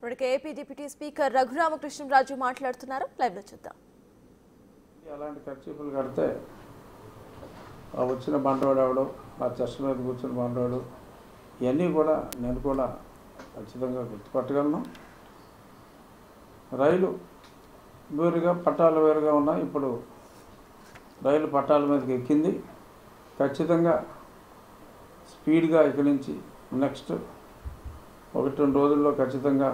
ఇప్పటికే AP deputy speaker Raghuramakrishnaraju మాట్లాడుతున్నారు. Live లో చూద్దాం. అలాంటి ఖర్చులు కడితే వచ్చిన బండవాడు ఎవడో నా చెస్ట్ మీద కూర్చున్న బండవాడు ఇవన్నీ కూడా నేను కూడా ఖచ్చితంగా గుర్తుపట్టగలను. రైలు వేరుగా పట్టాలు వేరుగా ఉన్నాయి. ఇప్పుడు రైలు పట్టాల మీదకి ఎక్కింది. ఖచ్చితంగా స్పీడ్గా ఇక్కడి నుంచి నెక్స్ట్ 1-2 రోజుల్లో ఖచ్చితంగా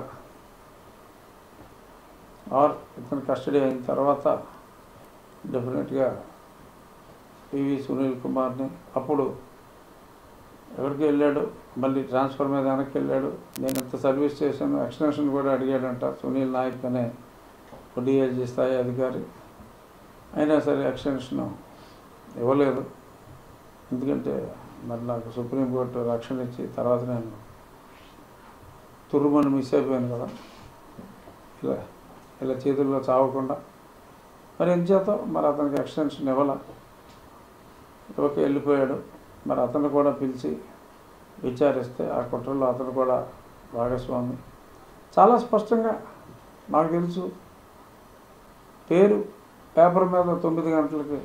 ఇతను కస్టడీ అయిన తర్వాత డెఫినెట్గా పివి సునీల్ కుమార్ని అప్పుడు ఎక్కడికి వెళ్ళాడు, మళ్ళీ ట్రాన్స్ఫర్ మీద వెనక్కి వెళ్ళాడు. నేను ఎంత సర్వీస్ చేశాను, ఎక్స్టెన్షన్ కూడా అడిగాడంట సునీల్ నాయక్ అనే డిఐజీ స్థాయి అధికారి. అయినా సరే ఎక్స్టెన్షన్ ఇవ్వలేదు. ఎందుకంటే మరి నాకు సుప్రీంకోర్టు రక్షణ ఇచ్చి తర్వాత నేను తుర్రుమని మిస్ అయిపోయాను కదా, ఇలా చేతుల్లో చావకుండా. మరి ఎంచేత మరి అతనికి ఎక్స్టెన్షన్ ఇవ్వాల, ఓకే వెళ్ళిపోయాడు. మరి అతను కూడా పిలిచి విచారిస్తే ఆ కుట్రలో అతను కూడా భాగస్వామి. చాలా స్పష్టంగా నాకు తెలుసు. పేరు పేపర్ మీద 9 గంటలకి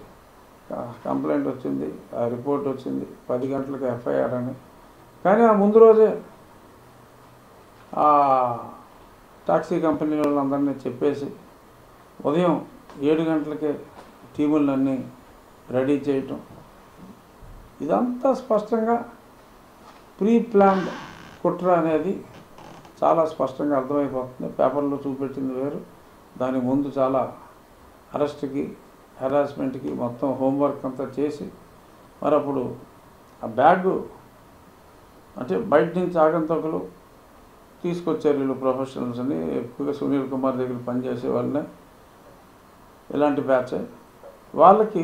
కంప్లైంట్ వచ్చింది, ఆ రిపోర్ట్ వచ్చింది, 10 గంటలకు ఎఫ్ఐఆర్ అని. కానీ ఆ ముందు రోజే ఆ టాక్సీ కంపెనీ వాళ్ళందరినీ చెప్పేసి ఉదయం 7 గంటలకే టీములన్నీ రెడీ చేయటం, ఇదంతా స్పష్టంగా ప్రీ ప్లాన్డ్ కుట్ర అనేది చాలా స్పష్టంగా అర్థమైపోతుంది. పేపర్లో చూపెట్టింది వేరు, దాని ముందు చాలా అరెస్ట్కి హెరాస్మెంట్కి మొత్తం హోంవర్క్ అంతా చేసి మరి అప్పుడు ఆ బ్యాగు అంటే బయట నుంచి ఆగంతకులు తీసుకొచ్చారు. వీళ్ళు ప్రొఫెషనల్స్ అని, ఎక్కువగా సునీల్ కుమార్ దగ్గర పనిచేసే వాళ్ళనే, ఇలాంటి బ్యాచ్. వాళ్ళకి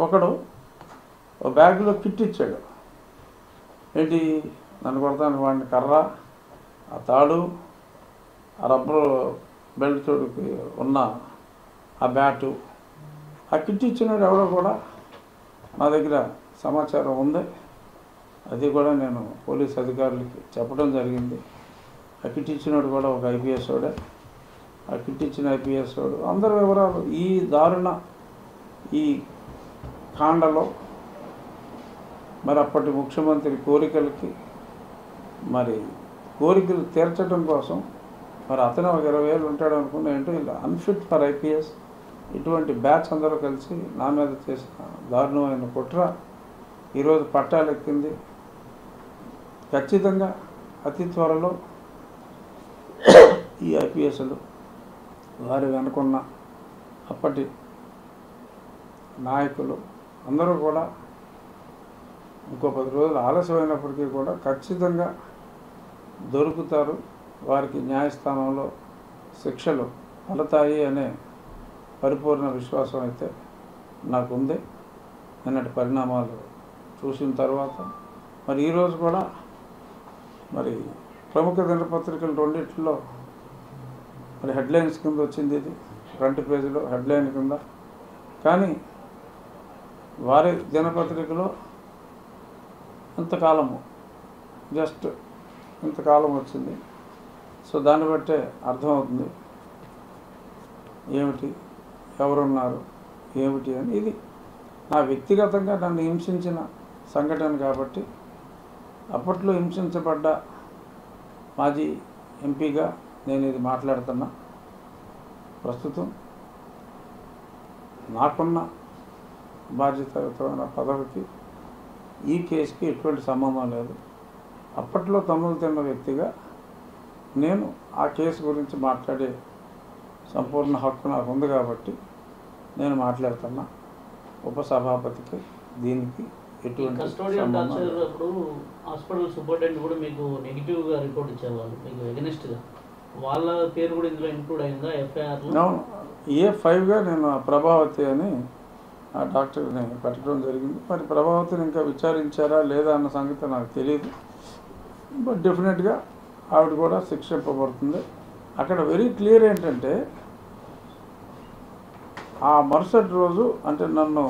ఒకడు ఒక బ్యాగ్లో కిట్ ఇచ్చాడు. ఏంటి నన్ను కొడతాను వాడిని కర్ర, ఆ తాడు, ఆ రబ్బరు బెల్ట్ తోడుకి ఉన్న ఆ బ్యాటు, ఆ కిట్ ఇచ్చినాడు ఎవడో కూడా నా దగ్గర సమాచారం ఉంది. అది కూడా నేను పోలీస్ అధికారులకి చెప్పడం జరిగింది. ఆ కిట్ ఇచ్చినాడు కూడా ఒక ఐపీఎస్ వాడే. ఆ కిట్ ఇచ్చిన ఐపీఎస్ వాడు అందరి వివరాలు ఈ దారుణ ఈ కాండలో మరి అప్పటి ముఖ్యమంత్రి కోరికలు తీర్చడం కోసం మరి అతను ఒక 20,000 ఉంటాడు అనుకున్నా. ఏంటో ఇలా అన్ఫిట్ ఫర్ ఐపీఎస్ ఇటువంటి బ్యాచ్ అందరూ కలిసి నా మీద చేసిన దారుణమైన కుట్ర ఈరోజు పట్టాలెక్కింది. ఖచ్చితంగా అతి త్వరలో ఈ ఐపీఎస్లు వారి వెనుకున్న అప్పటి నాయకులు అందరూ కూడా ఇంకో 10 రోజులు ఆలస్యమైనప్పటికీ కూడా ఖచ్చితంగా దొరుకుతారు. వారికి న్యాయస్థానంలో శిక్షలు పడతాయి అనే పరిపూర్ణ విశ్వాసం అయితే నాకుంది. నిన్నటి పరిణామాలు చూసిన తర్వాత మరి ఈరోజు కూడా మరి ప్రముఖ దినపత్రికలు రెండిట్లో మరి హెడ్లైన్స్ కింద వచ్చింది. ఇది ఫ్రంట్ పేజీలో హెడ్లైన్ కింద. కానీ వారి దినపత్రికలో ఇంతకాలము జస్ట్ ఇంతకాలం వచ్చింది. సో దాన్ని బట్టే అర్థమవుతుంది ఏమిటి, ఎవరున్నారు ఏమిటి అని. ఇది నా వ్యక్తిగతంగా నన్ను హింసించిన సంఘటన కాబట్టి అప్పట్లో హింసించబడ్డ మాజీ ఎంపీగా నేను ఇది మాట్లాడుతున్నా. ప్రస్తుతం నాకున్న బాధ్యతయుతమైన పదవికి ఈ కేసుకి ఎటువంటి సంబంధం లేదు. అప్పట్లో తమ్ములు తిన్న వ్యక్తిగా నేను ఆ కేసు గురించి మాట్లాడే సంపూర్ణ హక్కు నాకు ఉంది కాబట్టి నేను మాట్లాడుతున్నా. ఉపసభాపతికి దీనికి ఎటువంటి సంబంధం లేదు. హాస్పిటల్ సూపరింటెండెంట్ కూడా మీకు నెగిటివ్గా రిపోర్ట్ ఇచ్చేవాళ్ళు, మీకు ఎగనెస్ట్గా, వాళ్ళ పేరు కూడా ఇందులో ఇంక్లూడ్ అయిందా ఎఫ్ఐఆర్లో? అవును, A5గా నేను ప్రభావతి అని ఆ డాక్టర్ని పెట్టడం జరిగింది. మరి ప్రభావతిని ఇంకా విచారించారా లేదా అన్న సంగతి నాకు తెలియదు. బట్ డెఫినెట్గా ఆవిడ కూడా శిక్షింపబడుతుంది. అక్కడ వెరీ క్లియర్ ఏంటంటే ఆ మరుసటి రోజు అంటే నన్ను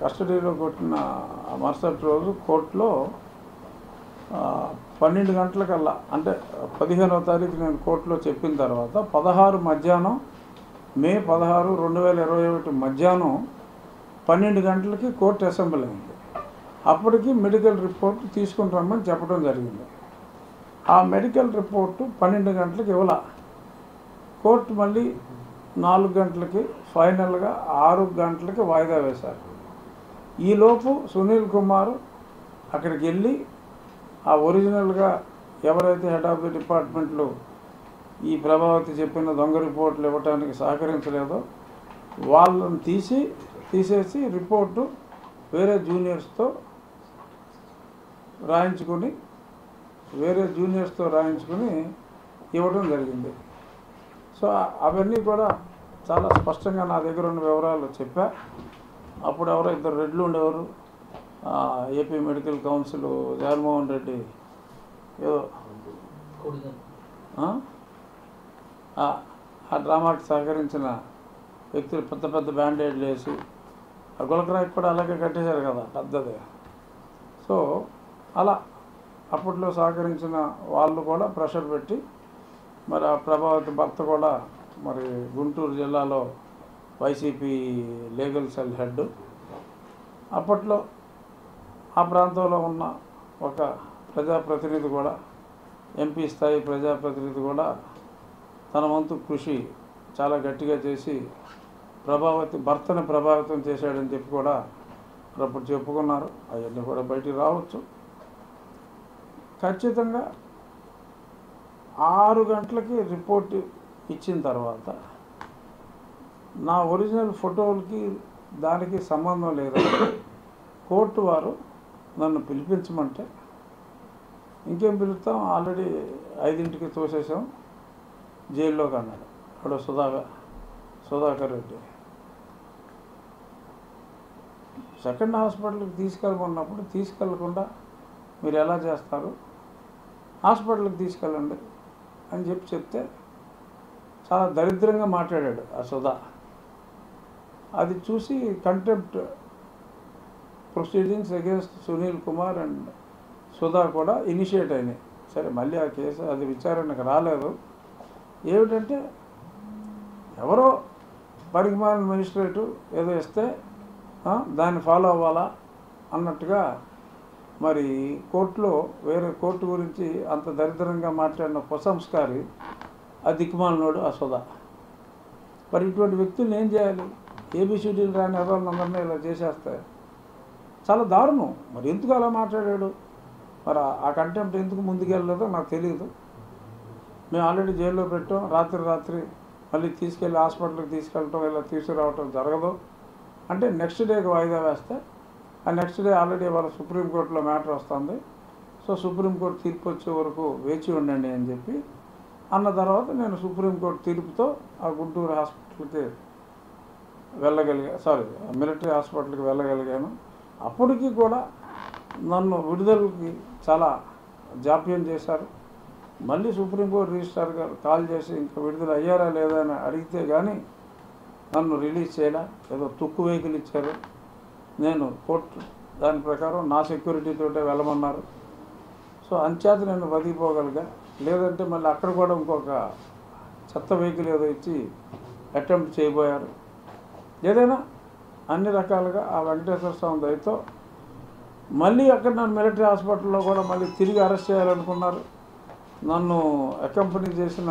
కస్టడీలో కొట్టిన ఆ మరుసటి రోజు కోర్టులో 12 గంటలకల్లా అంటే 15వ తారీఖు నేను కోర్టులో చెప్పిన తర్వాత 16 మధ్యాహ్నం మే 16, 2021 మధ్యాహ్నం 12 గంటలకి కోర్టు అసెంబ్లీ అయింది. అప్పటికి మెడికల్ రిపోర్ట్ తీసుకుని రమ్మని చెప్పడం జరిగింది. ఆ మెడికల్ రిపోర్టు 12 గంటలకు ఇవ్వాల. కోర్టు మళ్ళీ 4 గంటలకి ఫైనల్గా 6 గంటలకి వాయిదా వేశారు. ఈలోపు సునీల్ కుమార్ అక్కడికి వెళ్ళి ఆ ఒరిజినల్గా ఎవరైతే హెడ్ ఆఫ్ ది డిపార్ట్మెంట్లో ఈ ప్రభావతి చెప్పిన దొంగ రిపోర్ట్లు ఇవ్వడానికి సహకరించలేదో వాళ్ళని తీసేసి రిపోర్టు వేరే జూనియర్స్తో రాయించుకొని ఇవ్వడం జరిగింది. సో అవన్నీ కూడా చాలా స్పష్టంగా నా దగ్గర ఉన్న వివరాలు చెప్పా. అప్పుడు ఎవరో 2 రెడ్లు ఉండేవారు, AP medical council Jaganmohan Reddy ఏదో ఆ డ్రామాకి సహకరించిన వ్యక్తులు పెద్ద పెద్ద బ్యాండేడ్లు వేసి ఆ గులకరాయికి కూడా అలాగే కట్టేశారు కదా పెద్దది. సో అలా అప్పట్లో సహకరించిన వాళ్ళు కూడా ప్రెషర్ పెట్టి మరి ఆ ప్రభావిత భర్త కూడా మరి గుంటూరు జిల్లాలో వైసీపీ లీగల్ సెల్ హెడ్. అప్పట్లో ఆ ప్రాంతంలో ఉన్న ఒక ప్రజాప్రతినిధి కూడా, ఎంపీ స్థాయి ప్రజాప్రతినిధి కూడా తన వంతు కృషి చాలా గట్టిగా చేసి భర్తను ప్రభావితం చేశాడని చెప్పి కూడా అప్పుడు చెప్పుకున్నారు. అవన్నీ కూడా బయటికి రావచ్చు. ఖచ్చితంగా 6 గంటలకి రిపోర్ట్ ఇచ్చిన తర్వాత నా ఒరిజినల్ ఫోటోలకి దానికి సంబంధం లేదని కోర్టు వారు నన్ను పిలిపించమంటే ఇంకేం పిలుస్తాం, ఆల్రెడీ 5ంటికి తోసేసాం జైల్లోకి అన్నాడు. అక్కడ సుధాకర్ రెడ్డి సెకండ్ హాస్పిటల్కి తీసుకెళ్ళమన్నప్పుడు తీసుకెళ్లకుండా మీరు ఎలా చేస్తారు, హాస్పిటల్కి తీసుకెళ్ళండి అని చెప్తే చాలా దరిద్రంగా మాట్లాడాడు ఆ సుధా. అది చూసి contempt proceedings against Sunil Kumar and Sudha కూడా ఇనిషియేట్ అయినాయి. సరే మళ్ళీ ఆ కేసు అది విచారణకు రాలేదు. ఏమిటంటే ఎవరో పరిగమాన మెజిస్ట్రేటు ఏదో ఇస్తే దాన్ని ఫాలో అవ్వాలా అన్నట్టుగా మరి కోర్టులో వేరే కోర్టు గురించి అంత దరిద్రంగా మాట్లాడిన కుసంస్కారి ఆ దిక్కుమాలినోడు ఆ సుధా. మరి ఇటువంటి వ్యక్తులను ఏం చేయాలి? ఏబిసిడీలు రాని ఎవరినందరినీ ఇలా చేసేస్తాయి. చాలా దారుణం. మరి ఎందుకు అలా మాట్లాడాడు? మరి ఆ కంటెంప్ట్ ఎందుకు ముందుకెళ్ళలేదో నాకు తెలియదు. మేము ఆల్రెడీ జైల్లో పెట్టాం. రాత్రి మళ్ళీ తీసుకెళ్ళి హాస్పిటల్కి తీసుకెళ్ళటం ఇలా తీసుకురావటం జరగదు అంటే నెక్స్ట్ డేకి వాయిదా వేస్తే ఆ నెక్స్ట్ డే ఆల్రెడీ వాళ్ళ సుప్రీంకోర్టులో మ్యాటర్ వస్తుంది. సో సుప్రీంకోర్టు తీర్పు వచ్చే వరకు వేచి ఉండండి అని చెప్పి అన్న తర్వాత నేను సుప్రీంకోర్టు తీర్పుతో ఆ గుంటూరు హాస్పిటల్కి మిలిటరీ హాస్పిటల్కి వెళ్ళగలిగాను. అప్పటికి కూడా నన్ను విడుదలకి చాలా జాప్యం చేశారు. మళ్ళీ సుప్రీంకోర్టు రిజిస్ట్రార్ గారు కాల్ చేసి ఇంకా విడుదల అయ్యారా లేదా అని అడిగితే కానీ నన్ను రిలీజ్ చేయడా, ఏదో తుక్కు వెహికల్ ఇచ్చారు. నేను కోర్టు దాని ప్రకారం నా సెక్యూరిటీతోటే వెళ్ళమన్నారు. సో అంచేత నేను బతికిపోగలిగా. లేదంటే మళ్ళీ అక్కడ కూడా ఇంకొక చెత్త వెహికల్ ఏదో ఇచ్చి అటెంప్ట్ చేయబోయారు. ఏదైనా అన్ని రకాలుగా ఆ వెంకటేశ్వర స్వామి దయతో మళ్ళీ అక్కడ నన్ను మిలిటరీ హాస్పిటల్లో కూడా మళ్ళీ తిరిగి అరెస్ట్ చేయాలనుకున్నారు. నన్ను అకంపెనీ చేసిన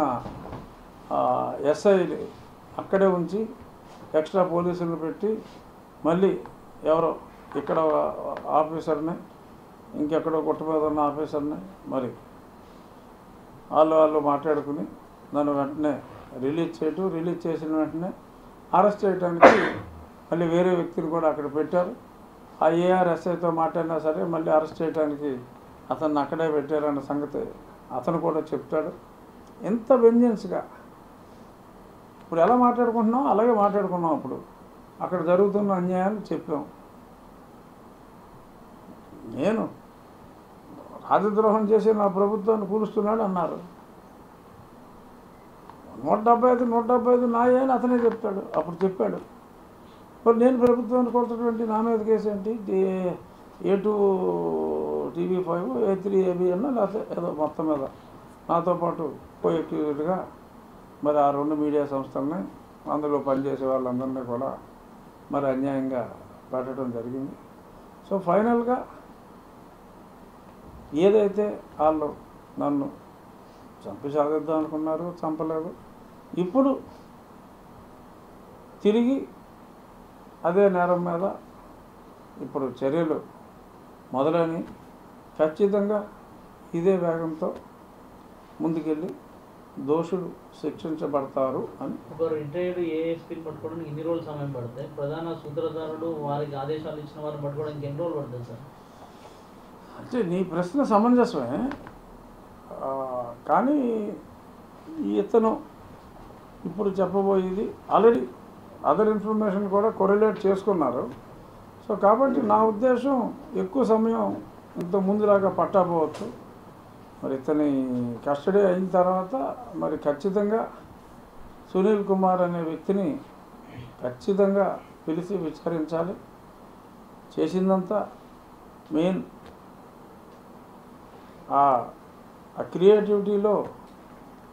ఎస్ఐ అక్కడే ఉంచి ఎక్స్ట్రా పోలీసులను పెట్టి మళ్ళీ ఎవరో ఇక్కడ ఆఫీసర్ని ఇంకెక్కడో గుట్ట మీద ఉన్న ఆఫీసర్ని మరి వాళ్ళు మాట్లాడుకుని నన్ను వెంటనే రిలీజ్ చేసిన వెంటనే అరెస్ట్ చేయడానికి మళ్ళీ వేరే వ్యక్తిని కూడా అక్కడ పెట్టారు. ఆ ఏఆర్ఎస్ఐతో మాట్లాడినా సరే మళ్ళీ అరెస్ట్ చేయడానికి అతన్ని అక్కడే పెట్టారన్న సంగతి అతను కూడా చెప్తాడు. ఎంత వెంజెన్స్గా ఇప్పుడు ఎలా మాట్లాడుకుంటున్నాం అలాగే మాట్లాడుకున్నాం. అప్పుడు అక్కడ జరుగుతున్న అన్యాయాలు చెప్పాం. నేను రాజద్రోహం చేసి నా ప్రభుత్వాన్ని కూలుస్తున్నాడు అన్నారు. 175 నాయే అని అతనే చెప్తాడు. అప్పుడు చెప్పాడు. మరి నేను ప్రభుత్వాన్ని కొడుతున్నటువంటి నా మీద కేసు ఏంటి? A2 TV5 A3 ABN లేకపోతే ఏదో మొత్తం మీద నాతో పాటు కోఎక్యూజ్డ్గా మరి ఆ 2 మీడియా సంస్థలని అందులో పనిచేసే వాళ్ళందరినీ కూడా మరి అన్యాయంగా పెట్టడం జరిగింది. సో ఫైనల్గా ఏదైతే వాళ్ళు నన్ను చంపి సాధిద్దాం అనుకున్నారు, చంపలేదు. ఇప్పుడు తిరిగి అదే నేరం మీద ఇప్పుడు చర్యలు మొదలని ఖచ్చితంగా ఇదే వేగంతో ముందుకెళ్ళి దోషులు శిక్షించబడతారు అని. ఒక రిటైర్డ్ ఏఎస్పీని పట్టుకోవడానికి ఎన్ని రోజులు సమయం పడతాయి? ప్రధాన సూత్రధారుడు వారికి ఆదేశాలు ఇచ్చిన వారిని పట్టుకోవడానికి ఎన్ని రోజులు పడుతుంది సార్? అంటే నీ ప్రశ్న సమంజసమే, కానీ ఇతను ఇప్పుడు చెప్పబోయేది ఆల్రెడీ అదర్ ఇన్ఫర్మేషన్ కూడా కొరిలేట్ చేసుకున్నారు. సో కాబట్టి నా ఉద్దేశం ఎక్కువ సమయం ఇంత ముందులాగా పట్టకపోవచ్చు. మరి ఇతని కస్టడీ అయిన తర్వాత మరి ఖచ్చితంగా సునీల్ కుమార్ అనే వ్యక్తిని ఖచ్చితంగా పిలిచి విచారించాలి. చేసిందంతా మెయిన్ ఆ క్రియేటివిటీలో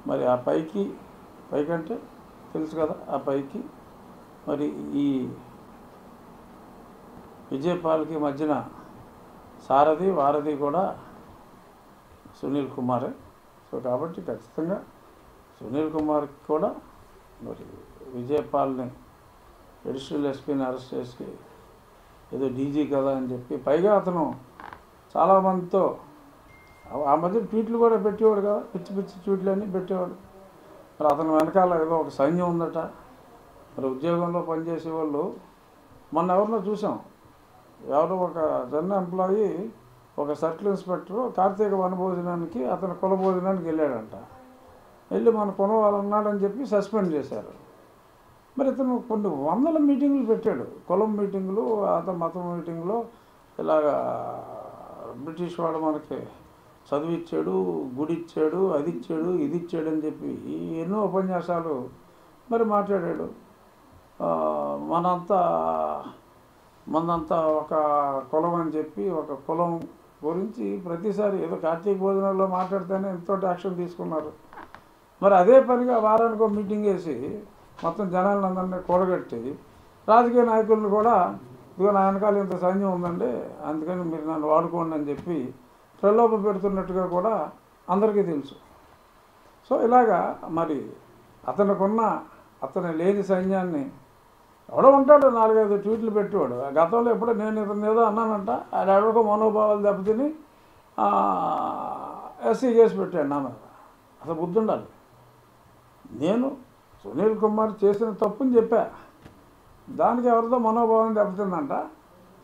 మరి ఆ పైకంటే తెలుసు కదా, ఆ పైకి మరి ఈ విజయపాల్కి మధ్యన సారథి వారధి కూడా సునీల్ కుమారే. సో కాబట్టి ఖచ్చితంగా సునీల్ కుమార్కి కూడా మరి విజయపాల్ని అడిషనల్ ఎస్పీని అరెస్ట్ చేసి ఏదో డీజీ కదా అని చెప్పి, పైగా అతను చాలామందితో ఆ మధ్య ట్వీట్లు కూడా పెట్టేవాడు కదా, పిచ్చి పిచ్చి ట్వీట్లు అన్నీ పెట్టేవాడు. మరి అతని వెనకాల ఏదో ఒక సైన్యం ఉందట. మరి ఉద్యోగంలో పనిచేసే వాళ్ళు మొన్న ఎవరినో చూసాం, ఎవరో ఒక జన్ ఎంప్లాయీ ఒక సర్కిల్ ఇన్స్పెక్టరు కార్తీక వనభోజనానికి అతను కుల భోజనానికి వెళ్ళాడంట. వెళ్ళి మన కొనవాలన్నాడని చెప్పి సస్పెండ్ చేశారు. మరి ఇతను కొన్ని వందల మీటింగులు పెట్టాడు, కులం మీటింగులు, అతను మతం మీటింగులో ఇలాగా బ్రిటిష్ వాడు మనకి చదువు ఇచ్చాడు, గుడి ఇచ్చాడు, అది ఇచ్చాడు, ఇది ఇచ్చాడు అని చెప్పి ఎన్నో ఉపన్యాసాలు మరి మాట్లాడాడు. మనంతా ఒక కులం అని చెప్పి ఒక కులం గురించి ప్రతిసారి ఏదో కార్తీక భోజనాల్లో మాట్లాడితేనే ఎంతో యాక్షన్ తీసుకున్నారు. మరి అదే పనిగా వారానికి ఒక మీటింగ్ వేసి మొత్తం జనాలను అందరినీ కూడగట్టి రాజకీయ నాయకులను కూడా ఇదిగో నా వెనకాల ఇంత సైన్యం ఉందండి, అందుకని మీరు నన్ను వాడుకోండి అని చెప్పి ప్రలోభ పెడుతున్నట్టుగా కూడా అందరికీ తెలుసు. సో ఇలాగా మరి అతను లేని సైన్యాన్ని ఎవడో ఉంటాడు, 4-5 ట్వీట్లు పెట్టేవాడు. గతంలో ఎప్పుడో నేను ఇతను ఏదో అన్నానంట, ఆయన ఎవరికో మనోభావాలు దెబ్బతిని ఎస్సీ కేసు పెట్టాడు నా మీద. అసలు బుద్ధి ఉండాలి. నేను సునీల్ కుమార్ చేసిన తప్పుని చెప్పా, దానికి ఎవరితో మనోభావం దెబ్బతిందంట.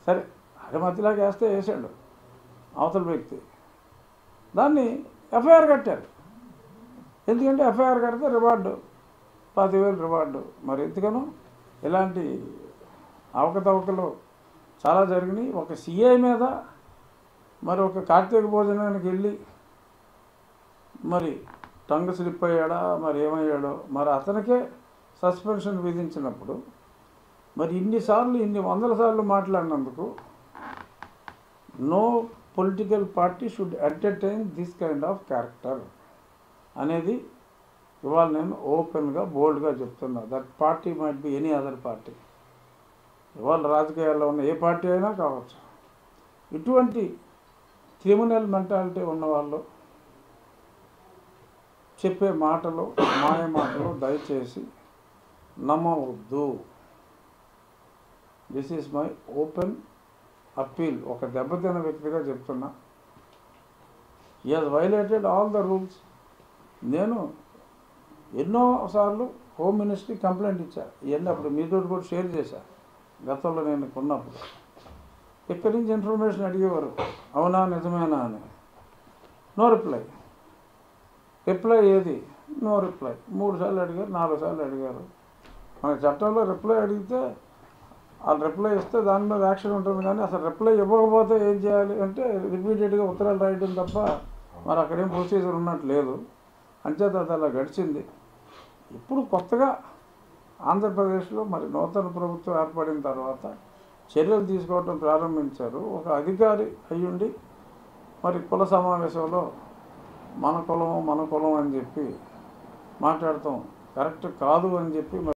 సరే అది మధ్యలాగా వేసాడు అవతల వ్యక్తి, దాన్ని ఎఫ్ఐఆర్ కట్టారు. ఎందుకంటే ఎఫ్ఐఆర్ కడితే రివార్డు 10,000 రివార్డు. మరి ఎందుకనో ఇలాంటి అవకతవకలు చాలా జరిగినాయి. ఒక సిఐ మీద మరి ఒక కార్తీక భోజనానికి వెళ్ళి మరి టంగ్ స్లిప్ అయ్యాడా మరి ఏమయ్యాడో, మరి అతనికే సస్పెన్షన్ విధించినప్పుడు మరి ఇన్ని వందల సార్లు మాట్లాడినందుకు no political party should entertain this kind of character అనేది ఇవాళ నేను ఓపెన్గా బోల్డ్గా చెప్తున్నా. That party might be any other party. ఇవాళ రాజకీయాల్లో ఉన్న ఏ పార్టీ అయినా కావచ్చు. ఇటువంటి క్రిమినల్ మెంటాలిటీ ఉన్నవాళ్ళు చెప్పే మాటలు, మాయ మాటలు దయచేసి నమ్మవద్దు. This is my open appeal. ఒక దెబ్బతిన్న వ్యక్తిగా చెప్తున్నా. He has violated all the rules. నేను ఎన్నోసార్లు హోమ్ మినిస్ట్రీ కంప్లైంట్ ఇచ్చా. ఇవన్నీ అప్పుడు మీతో కూడా షేర్ చేశా గతంలో నేను కొన్నప్పుడు. ఇక్కడి నుంచి ఇన్ఫర్మేషన్ అడిగేవారు, అవునా నిజమేనా అని. No reply. ఏది? No reply. 3 సార్లు అడిగారు, 4 సార్లు అడిగారు. మన చట్టంలో రిప్లై అడిగితే వాళ్ళు రిప్లై ఇస్తే దాని మీద యాక్షన్ ఉంటుంది. కానీ అసలు రిప్లై ఇవ్వకపోతే ఏం చేయాలి అంటే రిపీటెడ్గా ఉత్తరాలు రాయడం తప్ప మరి అక్కడేం ప్రొసీజర్ ఉన్నట్టు లేదు. అంచేత అది అలా గడిచింది. ఇప్పుడు కొత్తగా ఆంధ్రప్రదేశ్లో మరి నూతన ప్రభుత్వం ఏర్పడిన తర్వాత చర్యలు తీసుకోవడం ప్రారంభించారు. ఒక అధికారి అయ్యుండి మరి కుల సమావేశంలో మన కులం అని చెప్పి మాట్లాడటం కరెక్ట్ కాదు అని చెప్పి